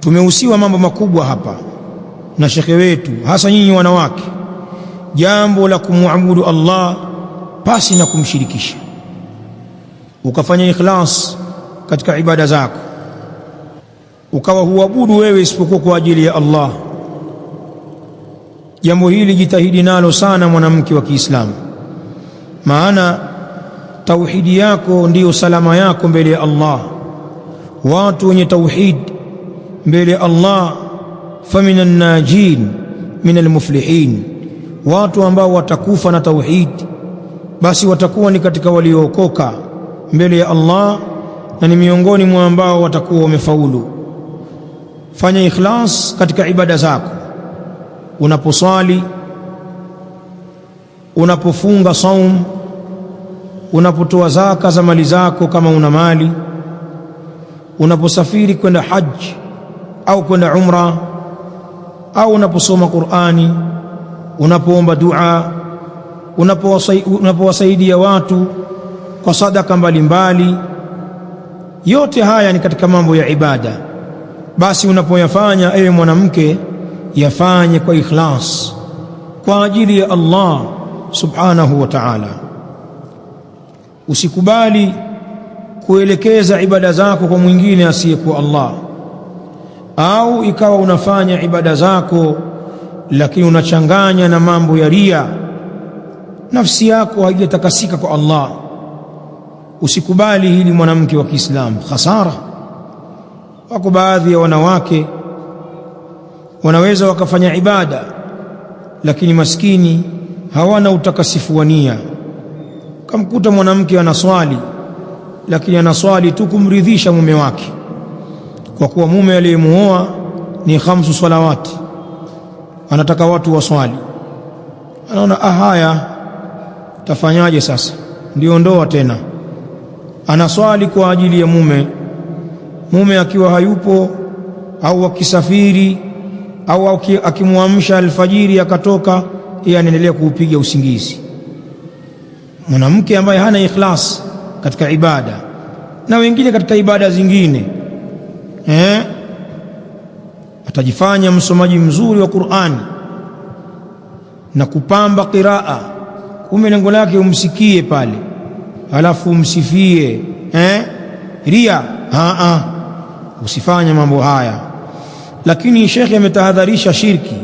Tumehusiwa mambo makubwa hapa na shekhe wetu, hasa nyinyi wanawake, jambo la kumwabudu Allah pasi na kumshirikisha, ukafanya ikhlas katika ibada zako, ukawa huabudu wewe isipokuwa kwa ajili ya Allah. Jambo hili jitahidi nalo sana mwanamke wa Kiislamu, maana tauhidi yako ndiyo salama yako mbele ya Allah. Watu wenye tauhid mbele ya Allah, faminan najin minal muflihin, watu ambao watakufa na tauhid basi watakuwa ni katika waliookoka mbele ya Allah na ni miongoni mwa ambao watakuwa wamefaulu. Fanya ikhlas katika ibada zako, unaposwali, unapofunga saum, unapotoa zaka za mali zako kama una mali, unaposafiri kwenda haji au kwenda umra, au unaposoma Qur'ani, unapoomba dua, unapowasaidia watu kwa sadaka mbalimbali. Yote haya ni katika mambo ya ibada. Basi unapoyafanya, ewe mwanamke, yafanye kwa ikhlas kwa ajili ya Allah subhanahu wa ta'ala. Usikubali kuelekeza ibada zako kwa mwingine asiyekuwa Allah, au ikawa unafanya ibada zako lakini unachanganya na mambo ya ria, nafsi yako haijatakasika kwa Allah. Usikubali hili mwanamke wa Kiislamu, khasara. Wako baadhi ya wanawake wanaweza wakafanya ibada lakini maskini hawana utakasifu wa nia. Kamkuta mwanamke anaswali lakini anaswali tu kumridhisha mume wake, kwa kuwa mume aliyemuoa ni 5 salawati, anataka watu waswali. Anaona haya, tafanyaje sasa? Ndio ndoa tena. Anaswali kwa ajili ya mume, mume akiwa hayupo au akisafiri au akimwamsha alfajiri akatoka, yeye anaendelea kuupiga usingizi. Mwanamke ambaye hana ikhlas katika ibada na wengine katika ibada zingine, atajifanya msomaji mzuri wa Qur'ani na kupamba qiraa, kumbe lengo lake umsikie pale halafu umsifie. Ria, usifanye mambo haya. Lakini shekhe ametahadharisha shirki,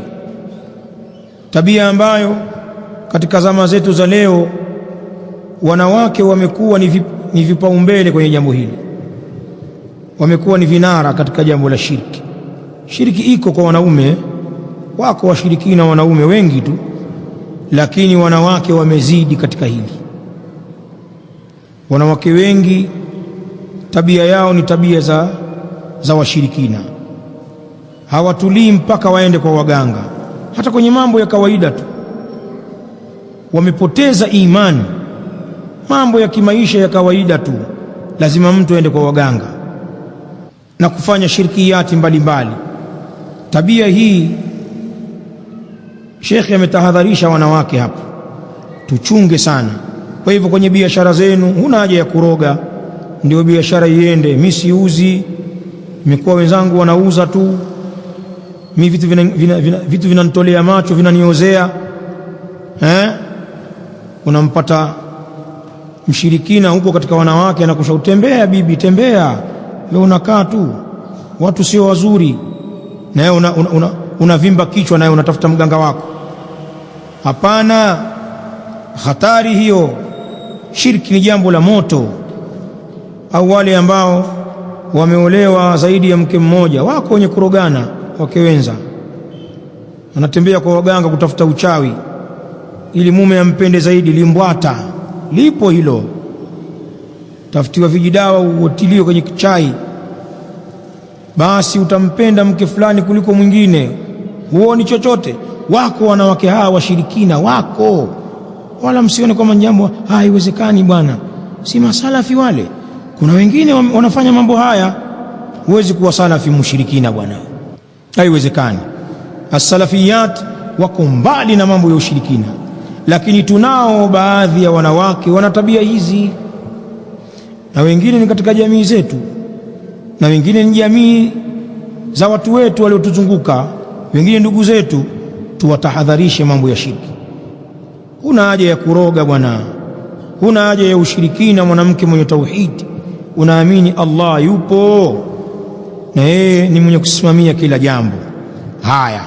tabia ambayo katika zama zetu za leo wanawake wamekuwa ni vipaumbele kwenye jambo hili, wamekuwa ni vinara katika jambo la shirki. Shirki iko kwa wanaume, wako washirikina wanaume wengi tu, lakini wanawake wamezidi katika hili. Wanawake wengi tabia yao ni tabia za washirikina, hawatulii mpaka waende kwa waganga. Hata kwenye mambo ya kawaida tu wamepoteza imani. Mambo ya kimaisha ya kawaida tu lazima mtu aende kwa waganga na kufanya shirkiyati mbalimbali. Tabia hii shekhe ametahadharisha wanawake hapa, tuchunge sana. Kwa hivyo kwenye biashara zenu huna haja ya kuroga ndio biashara iende. Mimi siuzi, imekuwa wenzangu wanauza tu, mimi vitu vinanitolea macho, vinaniozea. Unampata mshirikina huko katika wanawake, anakushauri tembea bibi, tembea, wewe unakaa tu, watu sio wazuri, na wewe unavimba kichwa, naye unatafuta mganga wako. Hapana, hatari hiyo. Shirki ni jambo la moto. Au wale ambao wameolewa zaidi ya mke mmoja, wako wenye kurogana wake wenza, anatembea kwa waganga kutafuta uchawi ili mume ampende zaidi. Limbwata lipo hilo, tafutiwa vijidawa uotiliwe kwenye chai, basi utampenda mke fulani kuliko mwingine. Huoni chochote. Wako wanawake hawa washirikina, wako, wala msione kwamba jambo haiwezekani bwana, si masalafi wale. Kuna wengine wanafanya mambo haya. Huwezi kuwa salafi mushirikina bwana, haiwezekani. As-salafiyat wako mbali na mambo ya ushirikina, lakini tunao baadhi ya wanawake wana tabia hizi, na wengine ni katika jamii zetu, na wengine ni jamii za watu wetu waliotuzunguka, wengine ndugu zetu, tuwatahadharishe mambo ya shirki. Huna haja ya kuroga bwana, huna haja ya ushirikina. Mwanamke mwenye tauhidi, unaamini Allah yupo na yeye ni mwenye kusimamia kila jambo. Haya,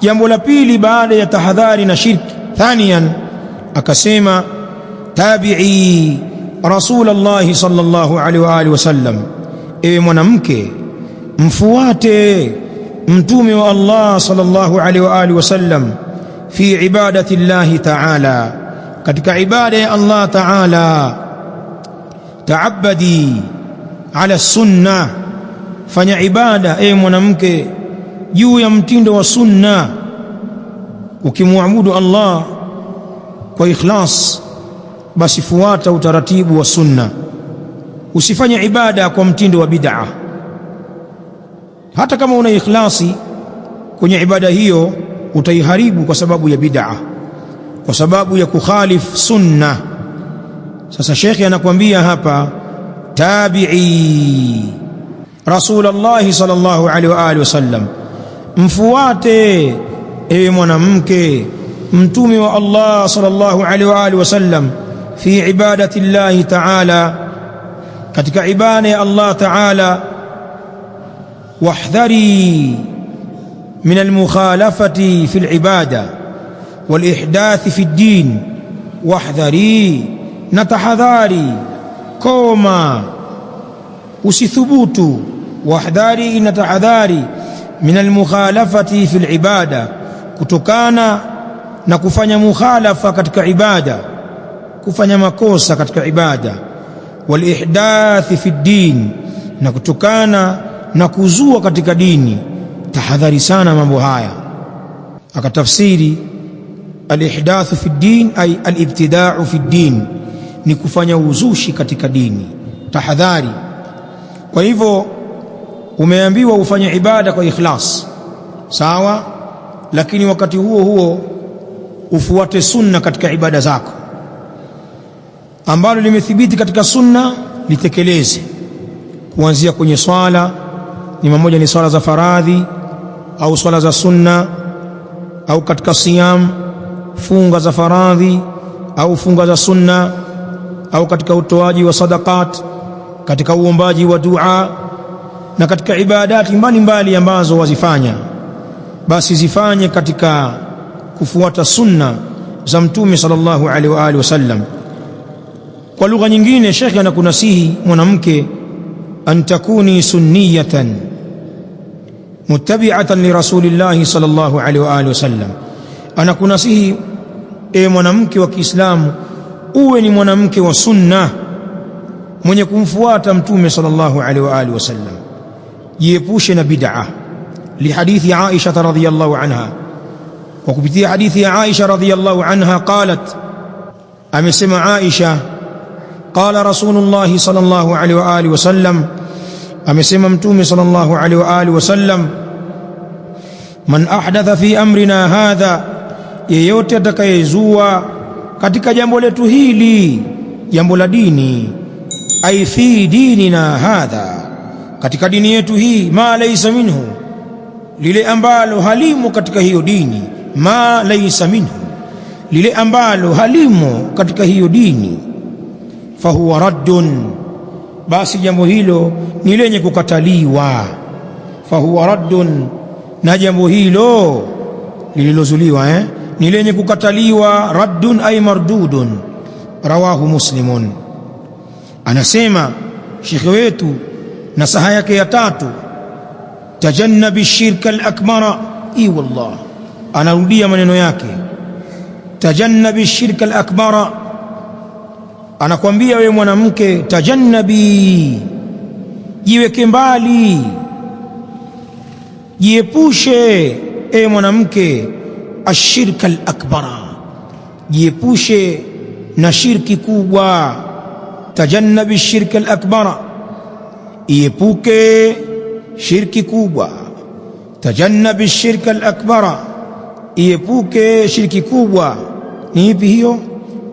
jambo la pili baada ya tahadhari na shirki, thaniyan akasema tabi'i Rasulullah sallallahu alaihi wa alihi wasallam, ewe mwanamke mfuate mtume wa Allah sallallahu alaihi wa alihi wasallam fi ibadati llahi ta'ala, katika ibada ya Allah ta'ala. Taabadi ala sunna, fanya ibada ewe mwanamke juu ya mtindo wa sunna. Ukimwabudu Allah kwa ikhlas, basi fuata utaratibu wa sunna. Usifanye ibada kwa mtindo wa bid'a. Hata kama una ikhlasi kwenye ibada hiyo, utaiharibu kwa sababu ya bid'a, kwa sababu ya kukhalif sunna. Sasa shekhi anakuambia hapa, tabi'i Rasulullah sallallahu alaihi wa alihi wasallam, mfuate ewe mwanamke mtume wa Allah sallallahu alaihi wa alihi wasallam fi ibadati llahi ta'ala, katika ibada ya Allah ta'ala. Wahdhari min almukhalafati fi alibada walihdathi fi ddin, wahdhari, na tahadhari, koma, usithubutu. Wahdhari, na tahadhari, min almukhalafati fi alibada, kutokana na kufanya mukhalafa katika ibada, kufanya makosa katika ibada. Walihdathi fi ddin, na kutokana na kuzua katika dini. Tahadhari sana mambo haya. Akatafsiri alihdathu fi ddin ay alibtida'u fi ddin, ni kufanya uzushi katika dini. Tahadhari. Kwa hivyo umeambiwa ufanye ibada kwa ikhlas, sawa, lakini wakati huo huo ufuate sunna katika ibada zako. Ambalo limethibiti katika sunna litekeleze, kuanzia kwenye swala, ni mmoja ni swala za faradhi au swala za sunna, au katika siyam, funga za faradhi au funga za sunna, au katika utoaji wa sadaqat, katika uombaji wa dua, na katika ibadati mbalimbali ambazo wazifanya, basi zifanye katika kufuata sunna za mtume sallallahu alaihi wa alihi wasallam. Kwa lugha nyingine, Sheikh anakunasihi mwanamke, an takuni sunniyatan muttabi'atan li rasulillahi sallallahu alaihi wa alihi wasallam. Anakunasihi ewe mwanamke wa Kiislamu, uwe ni mwanamke wa sunna, mwenye kumfuata mtume sallallahu alaihi wa alihi wasallam. Jiepushe na bid'a. Lihadithi Aisha radhiyallahu anha, kwa kupitia hadithi ya Aisha radhiyallahu anha, qalat, amesema Aisha, qala Rasulullah sallallahu alaihi wa alihi wasallam, amesema mtume sallallahu alaihi wa alihi wasallam, man ahdatha fi amrina hadha, yeyote atakayezua katika jambo letu hili, jambo la dini, ay fi dinina hadha, katika dini yetu hii, ma laysa minhu, lile ambalo halimo katika hiyo dini, ma laysa minhu, lile ambalo halimo katika hiyo dini, fahuwa raddun, basi jambo hilo ni lenye kukataliwa. Fahuwa raddun, na jambo hilo lililozuliwa ni lenye kukataliwa. Raddun ay mardudun, rawahu Muslimun. Anasema shekhe wetu, nasaha yake ya tatu, tajannabi shirka al-akbara. Wallah, anarudia maneno yake, tajannabi shirka al-akbara. Anakwambia wewe mwanamke, tajannabi, jiweke mbali, jiepushe ewe mwanamke, ashirka al-akbara, jiepushe na shirki kubwa. Tajannabi shirka al-akbara, iepuke shirki kubwa. Tajannabi shirka al-akbara, iepuke shirki kubwa. Ni ipi hiyo?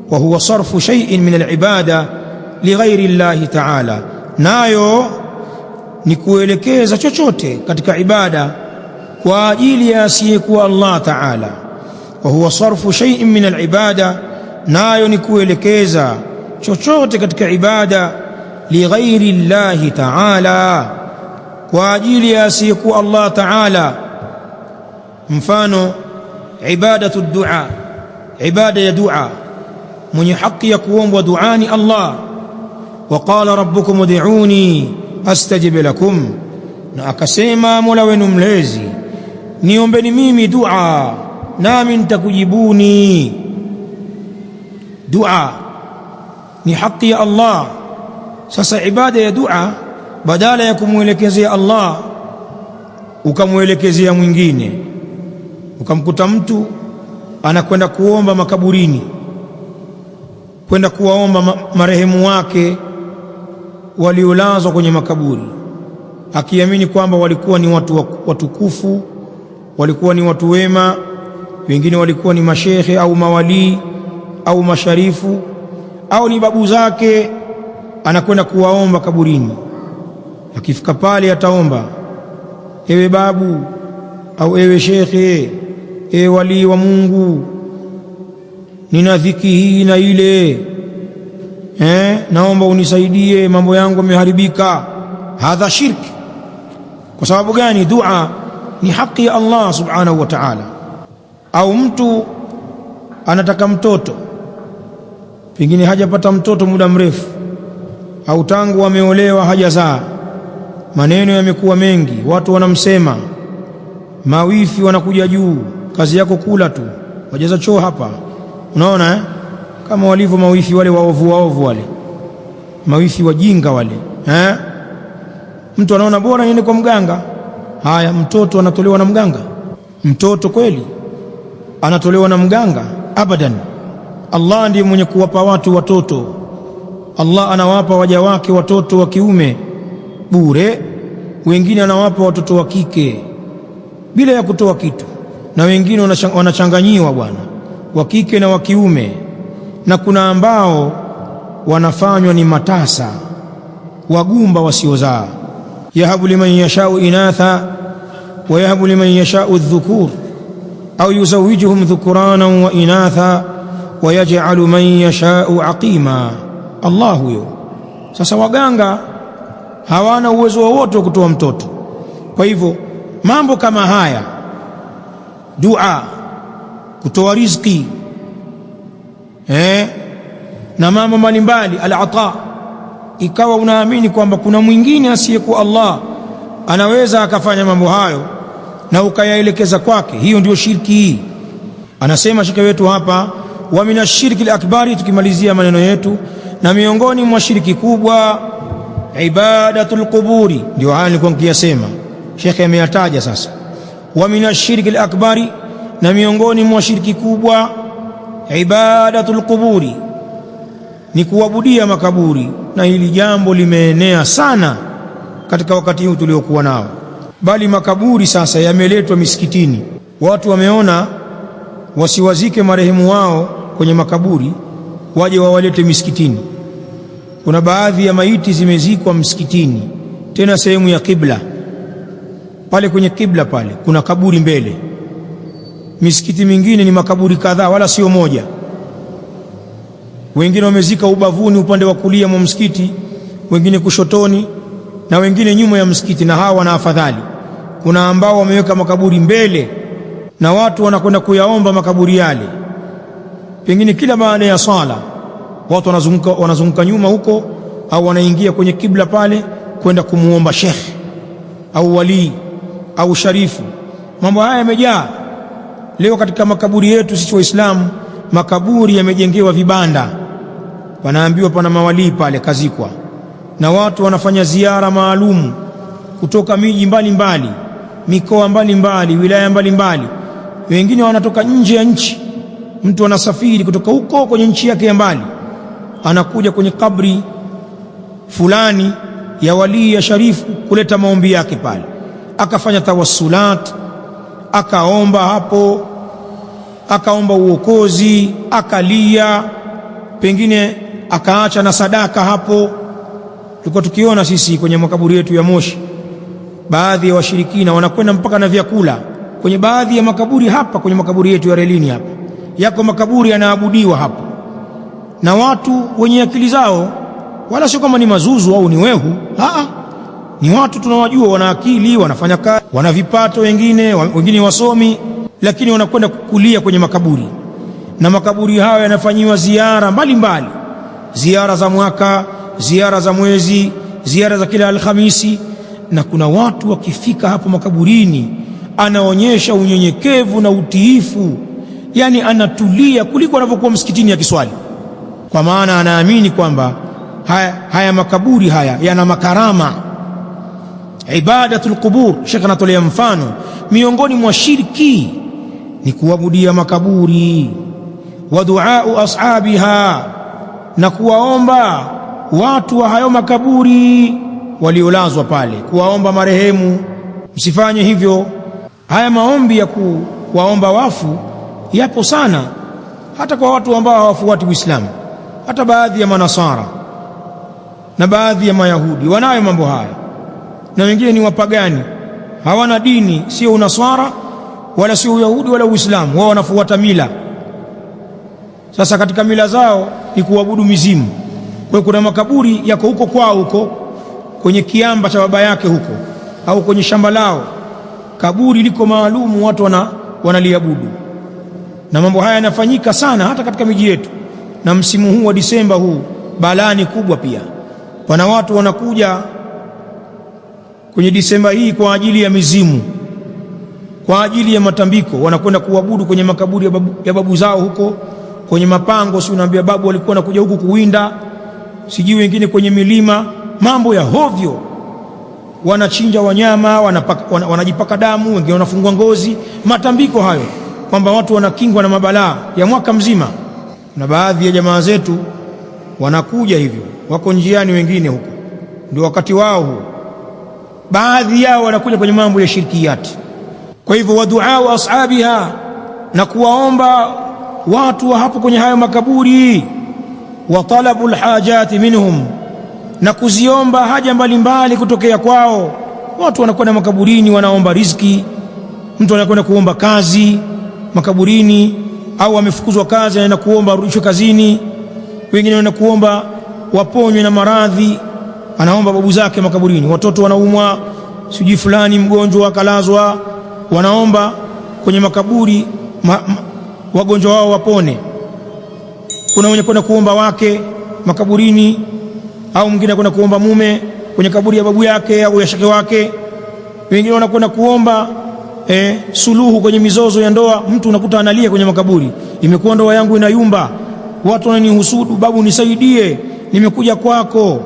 Wa huwa sarfu shay'in min al-ibada li ghairi Allah ta'ala, nayo ni kuelekeza chochote katika ibada kwa ajili ya asiyekuwa Allah Ta'ala. Wa huwa sarfu shay'in min al-ibada, nayo ni kuelekeza chochote katika ibada lighairi llahi Ta'ala, kwa ajili ya asiyekuwa Allah Ta'ala. Mfano ibadatu dua, ibada ya dua, mwenye haki ya kuombwa dua ni Allah. Wa qala rabbukum ud'uni astajib lakum, na akasema Mola wenu mlezi, niombeni mimi dua nami nitakujibuni. Dua ni haki ya Allah. Sasa ibada ya dua, badala ya kumwelekezea Allah ukamwelekezea mwingine, ukamkuta mtu anakwenda kuomba makaburini, kwenda kuwaomba marehemu wake waliolazwa kwenye makaburi, akiamini kwamba walikuwa ni watu watukufu, walikuwa ni watu wema, wengine walikuwa ni mashekhe au mawalii au masharifu au ni babu zake. Anakwenda kuwaomba kaburini. Akifika pale ataomba, ewe babu au ewe shekhe, ewe walii wa Mungu, nina dhiki hii na ile, naomba unisaidie, mambo yangu yameharibika. Hadha shirki. Kwa sababu gani? Dua ni haki ya Allah subhanahu wa ta'ala. Au mtu anataka mtoto, pengine hajapata mtoto muda mrefu, au tangu ameolewa hajazaa, maneno yamekuwa mengi, watu wanamsema, mawifi wanakuja juu, kazi yako kula tu, wajaza choo hapa. Unaona kama walivyo mawifi wale waovu wale, mawifi wajinga wale. Mtu anaona bora niende kwa mganga. Haya, mtoto anatolewa na mganga? Mtoto kweli anatolewa na mganga? Abadan. Allah ndiye mwenye kuwapa watu watoto. Allah anawapa waja wake watoto wa kiume bure, wengine anawapa watoto wa kike bila ya kutoa kitu, na wengine wanachanganyiwa bwana, wa kike na wa kiume, na kuna ambao wanafanywa ni matasa, wagumba wasiozaa. Yahabu liman yashau inatha wa yahabu liman yashau dhukur au yuzawijuhum dhukuranan wa inatha wa yaj'alu man yashau aqima. Allah huyo. Sasa waganga hawana uwezo wowote wa kutoa mtoto. Kwa hivyo mambo kama haya, dua, kutoa riziki, na mambo mbalimbali, al-ata, ikawa unaamini kwamba kuna mwingine asiyekuwa Allah anaweza akafanya mambo hayo na ukayaelekeza kwake, hiyo ndio shirki hii. Anasema shika wetu hapa, wa minashirki al-akbari, tukimalizia maneno yetu, na miongoni mwa shirki kubwa ibadatul quburi. Ndio haya nilikuwa nikiyasema, shekhe ameyataja sasa. Wa minashirki al-akbari, na miongoni mwa shirki kubwa ibadatul quburi, ni kuabudia makaburi. Na hili jambo limeenea sana katika wakati huu tuliokuwa nao, bali makaburi sasa yameletwa misikitini. Watu wameona wasiwazike marehemu wao kwenye makaburi, waje wawalete misikitini. Kuna baadhi ya maiti zimezikwa msikitini, tena sehemu ya kibla. Pale kwenye kibla pale kuna kaburi mbele. Misikiti mingine ni makaburi kadhaa, wala sio moja. Wengine wamezika ubavuni upande wa kulia mwa msikiti, wengine kushotoni, na wengine nyuma ya msikiti, na hawa wana afadhali. Kuna ambao wameweka makaburi mbele na watu wanakwenda kuyaomba makaburi yale. Pengine kila baada ya sala watu wanazunguka nyuma huko, au wanaingia kwenye kibla pale kwenda kumuomba shekhe au wali au sharifu. Mambo haya yamejaa leo katika makaburi yetu sisi Waislamu. Makaburi yamejengewa vibanda, wanaambiwa pana mawalii pale kazikwa, na watu wanafanya ziara maalum kutoka miji mbalimbali, mikoa mbalimbali, wilaya mbalimbali. Wengine wanatoka nje ya nchi, mtu anasafiri kutoka huko kwenye nchi yake ya mbali, anakuja kwenye kabri fulani ya walii ya sharifu kuleta maombi yake pale, akafanya tawassulat, akaomba hapo, akaomba uokozi, akalia, pengine akaacha na sadaka hapo. Tulikuwa tukiona sisi kwenye makaburi yetu ya Moshi, baadhi ya washirikina wanakwenda mpaka na vyakula kwenye baadhi ya makaburi. Hapa kwenye makaburi yetu ya relini hapa yako makaburi yanaabudiwa hapo na watu wenye akili zao, wala sio kama ni mazuzu au ni wehu. Ni watu tunawajua, wana akili, wanafanya kazi, wana vipato, wengine wasomi, lakini wanakwenda kukulia kwenye makaburi, na makaburi hayo yanafanyiwa ziara mbalimbali, ziara za mwaka, ziara za mwezi, ziara za kila Alhamisi. Na kuna watu wakifika hapo makaburini, anaonyesha unyenyekevu na utiifu, yani anatulia kuliko anavyokuwa msikitini ya kiswali, kwa maana anaamini kwamba haya makaburi haya yana makarama. Ibadatul qubur, Sheikh anatolea mfano, miongoni mwa shirki ni kuabudia makaburi. Wa duau ashabiha, na kuwaomba watu wa hayo makaburi waliolazwa pale, kuwaomba marehemu. Msifanye hivyo. Haya maombi ya kuwaomba wafu yapo sana, hata kwa watu ambao hawafuati Uislamu. Hata baadhi ya manasara na baadhi ya Mayahudi wanayo mambo haya, na wengine ni wapagani, hawana dini, sio unaswara wala sio Uyahudi wala Uislamu, wao wanafuata mila. Sasa katika mila zao ni kuabudu mizimu. Kwa hiyo kuna makaburi yako huko kwao, huko kwenye kiamba cha baba yake huko, au kwenye shamba lao, kaburi liko maalumu, watu wanaliabudu. Na mambo haya yanafanyika sana hata katika miji yetu. Na msimu huu wa Disemba huu balani kubwa pia, pana watu wanakuja kwenye Disemba hii kwa ajili ya mizimu, kwa ajili ya matambiko, wanakwenda kuabudu kwenye makaburi ya babu zao huko kwenye mapango. Si unaambia babu walikuwa wanakuja huku kuwinda, sijui wengine kwenye milima, mambo ya hovyo. Wanachinja wanyama, wanajipaka damu, wengine wanafungwa ngozi, matambiko hayo, kwamba watu wanakingwa na mabalaa ya mwaka mzima. Na baadhi ya jamaa zetu wanakuja hivyo, wako njiani wengine huko, ndio wakati wao huo. Baadhi yao wanakuja kwenye mambo ya shirkiyati. Kwa hivyo, waduau ashabiha, na kuwaomba watu wa hapo kwenye hayo makaburi. Wa talabul hajati minhum, na kuziomba haja mbalimbali kutokea kwao. Watu wanakwenda makaburini, wanaomba riziki. Mtu anakwenda kuomba kazi makaburini, au amefukuzwa kazi anaenda kuomba arudishwe kazini. Wengine wanaenda kuomba waponywe na maradhi, anaomba babu zake makaburini. Watoto wanaumwa, sijui fulani mgonjwa akalazwa, wanaomba kwenye makaburi wagonjwa wao wapone. Kuna wenye kwenda kuomba wake makaburini, au mwingine kwenda kuomba mume kwenye kaburi ya babu yake au ya shake wake. Wengine wanakwenda kuomba suluhu kwenye mizozo ya ndoa. Mtu unakuta analia kwenye makaburi, imekuwa ndoa yangu inayumba, watu wananihusudu, babu nisaidie, nimekuja kwako.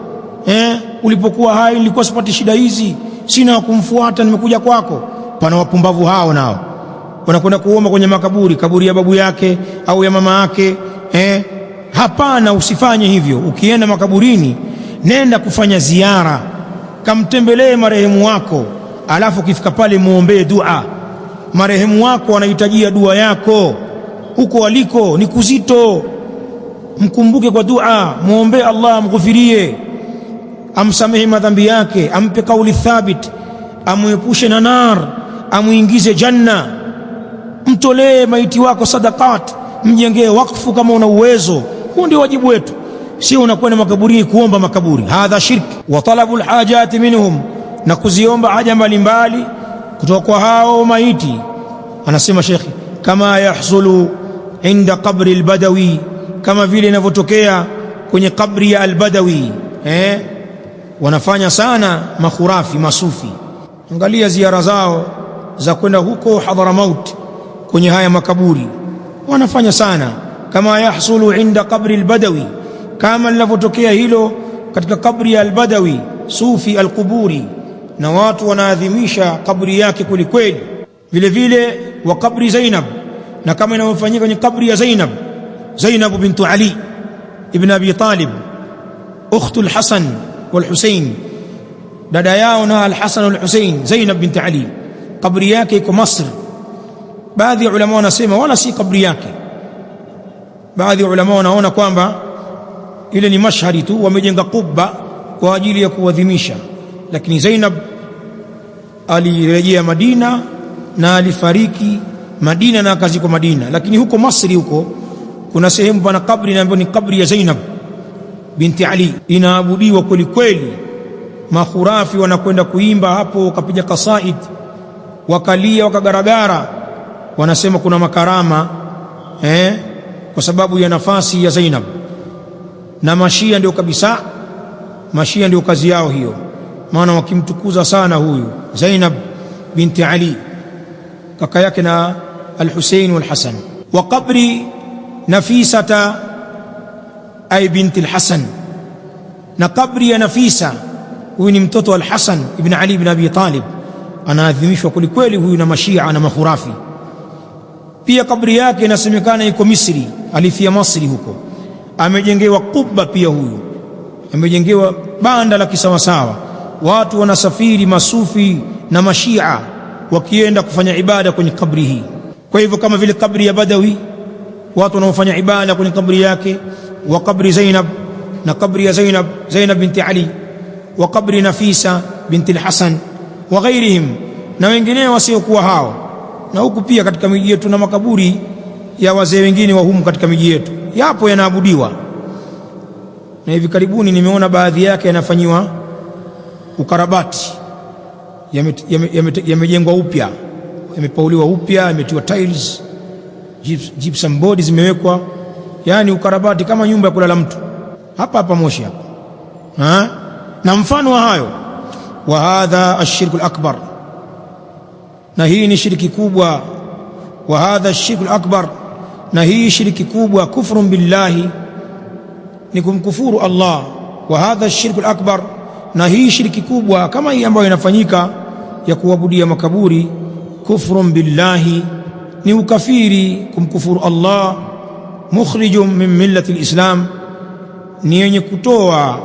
Ulipokuwa hai nilikuwa sipati shida hizi, sina wa kumfuata, nimekuja kwako. Pana wapumbavu hao, nao wanakwenda kuomba kwenye makaburi, kaburi ya babu yake au ya mama yake. Hapana, usifanye hivyo. Ukienda makaburini, nenda kufanya ziara, kamtembelee marehemu wako, alafu ukifika pale muombee dua. Marehemu wako anahitajia dua yako, huko aliko ni kuzito. Mkumbuke kwa dua, muombee Allah amghufirie, amsamehe madhambi yake, ampe kauli thabit, amuepushe na nar, amuingize janna. Mtolee maiti wako sadaqat, mjengee wakfu kama una uwezo. Huo ndio wajibu wetu, sio unakwenda makaburini kuomba makaburi. Hadha shirki. Wa talabul hajati minhum, na kuziomba haja mbalimbali kutoka kwa hao maiti. Anasema Sheikh, kama yahsulu inda qabri albadawi, kama vile inavyotokea kwenye kabri ya albadawi. Wanafanya sana makhurafi, masufi. Angalia ziara zao za kwenda huko Hadhramaut kwenye haya makaburi, wanafanya sana. Kama yahsulu inda qabri albadawi, kama linavyotokea hilo katika kabri ya albadawi sufi alquburi, na watu wanaadhimisha kabri yake kweli kweli. Vile vile wa kabri Zainab, na kama inavyofanyika kwenye kabri ya Zainab bintu Ali ibn Abi Talib, ukhtu al-Hasan wal-Husayn, dada yao na al-Hasan wal-Husayn, Zainab binti Ali. Kabri yake iko Masr. Baadhi ya ulama wanasema wala si kabri yake. Baadhi ya ulama wanaona kwamba ile ni mashhari tu, wamejenga kubba kwa ajili ya kuadhimisha. Lakini Zainab alirejea Madina na alifariki Madina na akazikwa Madina. Lakini huko Masri huko kuna sehemu pana kabri ambayo ni kabri ya Zainab binti Ali, inaabudiwa kweli kweli. Makhurafi wanakwenda kuimba hapo, wakapiga kasaid, wakalia, wakagaragara, wanasema kuna makarama kwa sababu ya nafasi ya Zainab. Na Mashia ndio kabisa, Mashia ndio kazi yao hiyo, maana wakimtukuza sana huyu Zainab binti Ali, kaka yake na al-Husayn wal-Hasan. Wa qabri Nafisata ay binti al-Hasan, na kabri ya Nafisa, huyu ni mtoto al-Hasan ibn Ali ibn Abi Talib, anaadhimishwa kwelikweli huyu na Mashia na makhurafi. Pia kabri yake inasemekana iko Misri, alifia Masri huko, amejengewa kubba. Pia huyu amejengewa banda la kisawasawa, watu wanasafiri masufi na Mashia wakienda kufanya ibada kwenye kabri hii. Kwa hivyo kama vile kabri ya Badawi, watu wanaofanya ibada kwenye kabri yake, wa kabri Zainab, na kabri ya Zainab binti Ali, wa kabri Nafisa binti al-Hasan wa ghairihim, na wengineo wasiokuwa hao. Na huku pia katika miji yetu na makaburi ya wazee wengine wa humu katika miji yetu yapo, yanaabudiwa. Na hivi karibuni nimeona baadhi yake yanafanyiwa ukarabati, yamejengwa upya, yamepauliwa upya, yametiwa tiles, gypsum board zimewekwa, yani ukarabati kama nyumba ya kulala mtu hapa Moshi hapa. Na mfano wa hayo, wa hadha ash-shirku al-akbar, na hii ni shiriki kubwa. Wa hadha ash-shirku al-akbar, na hii shiriki kubwa. Kufrun billahi, ni kumkufuru Allah. Wa hadha ash-shirku al-akbar, na hii shiriki kubwa kama hii ambayo inafanyika ya kuabudia makaburi. Kufrun billahi, ni ukafiri, kumkufuru Allah. Mukhrijun min millati al-islam, ni yenye kutoa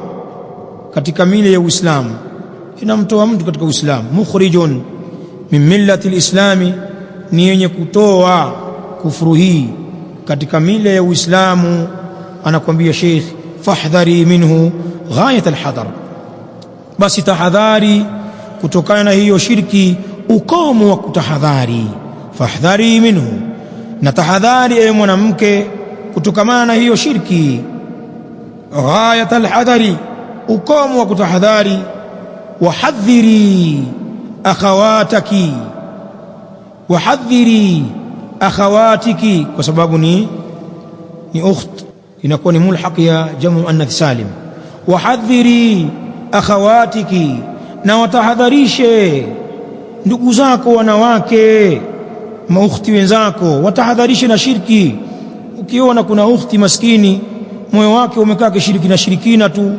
katika mila ya Uislamu, inamtoa mtu katika Uislamu. Mukhrijun min millati al-islami, ni yenye kutoa kufuru hii katika mila ya Uislamu. Anakuambia Sheikh, fahdhari minhu ghayat al-hadar, basi tahadhari kutokana na hiyo shirki, ukomo wa kutahadhari. Fahdhari minhu, na tahadhari ewe mwanamke kutokamana na hiyo shirki. Ghayat al-hadari, ukomo wa kutahadhari. Wahadhiri akhawataki, wahadhiri akhawatiki, kwa sababu ni ukht, inakuwa ni mulhaq ya jamu muannath salim. Wahadhiri akhawatiki, na watahadharishe ndugu zako wanawake, maukhti wenzako, watahadharishe na shirki. Ukiona kuna ukhti maskini moyo wake umekaa kishiriki na shirikina tu,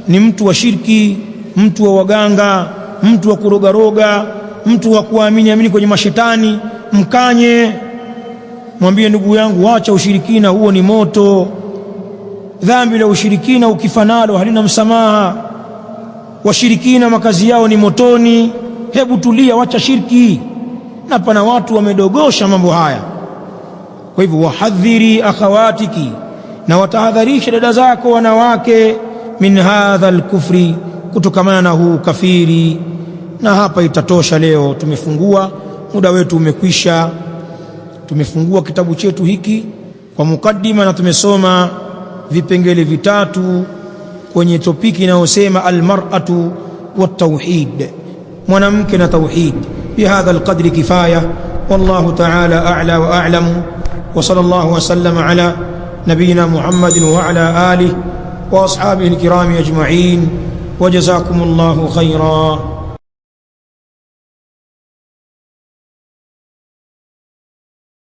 ni mtu wa shirki, mtu wa waganga, mtu wa kurogaroga, mtu wa kuamini kwenye mashetani, mkanye, mwambie ndugu yangu, acha ushirikina, huo ni moto. Dhambi la ushirikina ukifa nalo halina msamaha. Washirikina makazi yao ni motoni. Hebu tulia, wacha shirki. Na pana watu wamedogosha mambo haya. Kwa hivyo, wahadhiri akhawatiki, na watahadharisha dada zako wanawake, min hadha al-kufri, kutokamana na huu kafiri. Na hapa itatosha leo, tumefungua, muda wetu umekwisha. Tumefungua kitabu chetu hiki kwa mukaddima, na tumesoma vipengele vitatu kwenye topiki inayosema almar'atu wat-tauhid, mwanamke na tauhid. Bihadha alqadri kifaya, wallahu ta'ala a'la wa a'lamu, wa sallallahu wa sallama ala nabiyina Muhammadin wa ala alihi wa ashabihi alkiram ajma'in, wa jazakumullahu khairan.